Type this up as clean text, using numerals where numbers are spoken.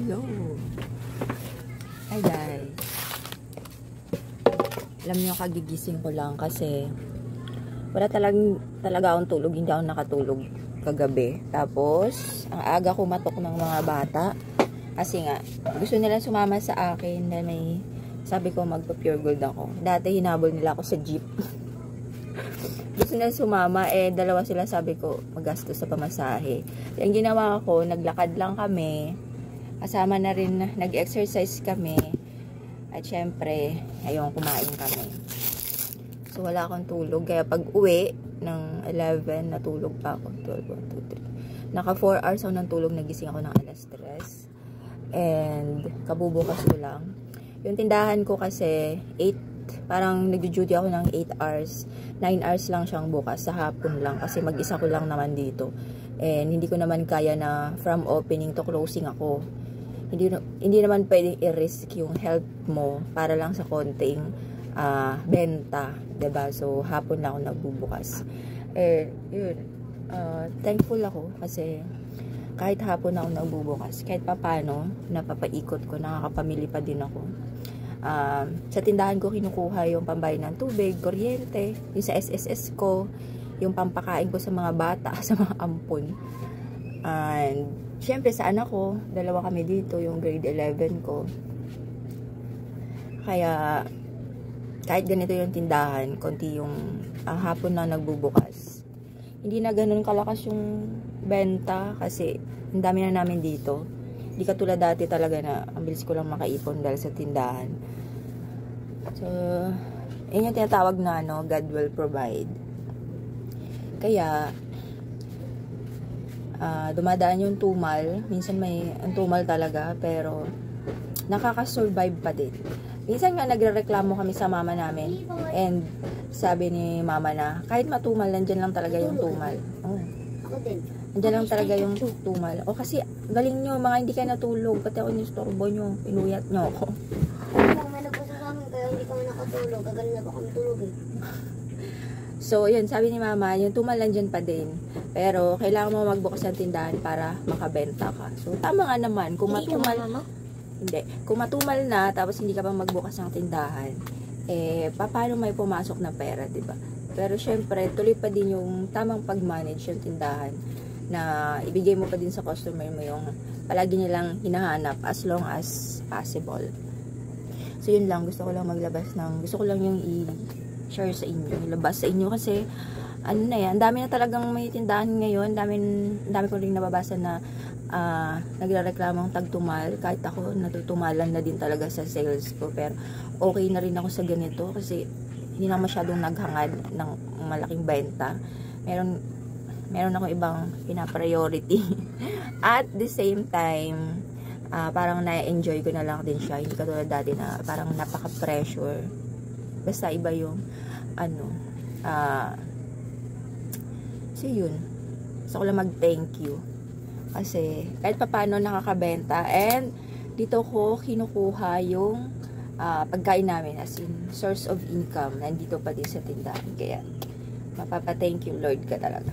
Hello. Hi guys. Alam niyo, kagigising ko lang kasi wala talaga akong tulog. Hindi ako nakatulog kagabi. Tapos, ang aga ko matok ng mga bata. Kasi nga, gusto nila sumama sa akin na may sabi ko magpa-pure gold ako. Dati hinabol nila ako sa jeep. Gusto nila sumama, dalawa sila, sabi ko magastos sa pamasahe. Yung ginawa ko, naglakad lang kami. Kasama na rin, nag-exercise kami. At syempre, ayun, kumain kami. So, wala akong tulog. Kaya pag uwi ng 11, natulog pa ako. 12, 1, 2, 3. Naka 4 hours ako ng tulog. Nagising ako ng alas 3. And, kabubukas ko lang. Yung tindahan ko kasi, 8, parang nag-duty ako ng 8 hours. 9 hours lang siyang bukas. Sa hapon lang. Kasi mag-isa ko lang naman dito. And, hindi ko naman kaya na from opening to closing ako. Hindi naman pwedeng i-risk yung health mo para lang sa konting benta, 'di ba? So hapon na ako nagbubukas. Yun. Thankful ako kasi kahit hapon ako nagbubukas, kahit papaano napapaikot ko, nakakapamili pa din ako. Sa tindahan ko kinukuha yung pambayad ng tubig, kuryente, yung sa SSS ko, yung pampakain ko sa mga bata, sa mga ampon. And syempre sa anak ko, dalawa kami dito, yung grade 11 ko. Kaya kahit ganito yung tindahan, konti yung hapon na nagbubukas. Hindi na ganun kalakas yung benta kasi ang dami na namin dito. Hindi katulad dati talaga na ang bilis ko lang makaipon dahil sa tindahan. So, yun yung tinatawag na God will provide. Kaya dumadaan yung tumal. Minsan may ang tumal talaga, pero nakaka-survive pa din. Minsan nga nagrereklamo kami sa mama namin, and sabi ni mama na kahit matumal, nandyan lang talaga yung tumal. Nandyan lang talaga yung tumal. O kasi galing nyo, mga hindi kayo natulog, pati ako nistorbo nyo, pinuyat nyo ako. May nagpusa sa amin kaya hindi kami nakatulog, kagaling na ba kami tulog eh. So, yun, sabi ni mama, yung tumal nandyan pa din. Pero, kailangan mo magbukas ng tindahan para makabenta ka. So, tama nga naman. Kung matumal, hindi. Kung matumal na, tapos hindi ka pa magbukas ng tindahan, paano may pumasok na pera, diba? Pero, syempre, tuloy pa din yung tamang pag-manage yung tindahan na ibigay mo pa din sa customer mo yung palagi nilang hinahanap as long as possible. So, yun lang. Gusto ko lang maglabas ng, gusto ko lang yung share sa inyo, ilabas sa inyo kasi ano na yan, dami na talagang may tindahan ngayon, dami ko rin nababasa na nagrereklamong tagtumal, kahit ako natutumalan na din talaga sa sales ko, pero okay na rin ako sa ganito kasi hindi na masyadong naghangad ng malaking benta. Meron akong ibang pina-priority at the same time parang na-enjoy ko na lang din siya, hindi katulad dati na parang napaka-pressure. Basta iba yung so yun, gusto ko lang mag-thank you kasi kahit paano nakakabenta, and dito ko kinukuha yung pagkain namin, as in source of income nandito pa din sa tindahan, kaya mapapa-thank you Lord ka talaga.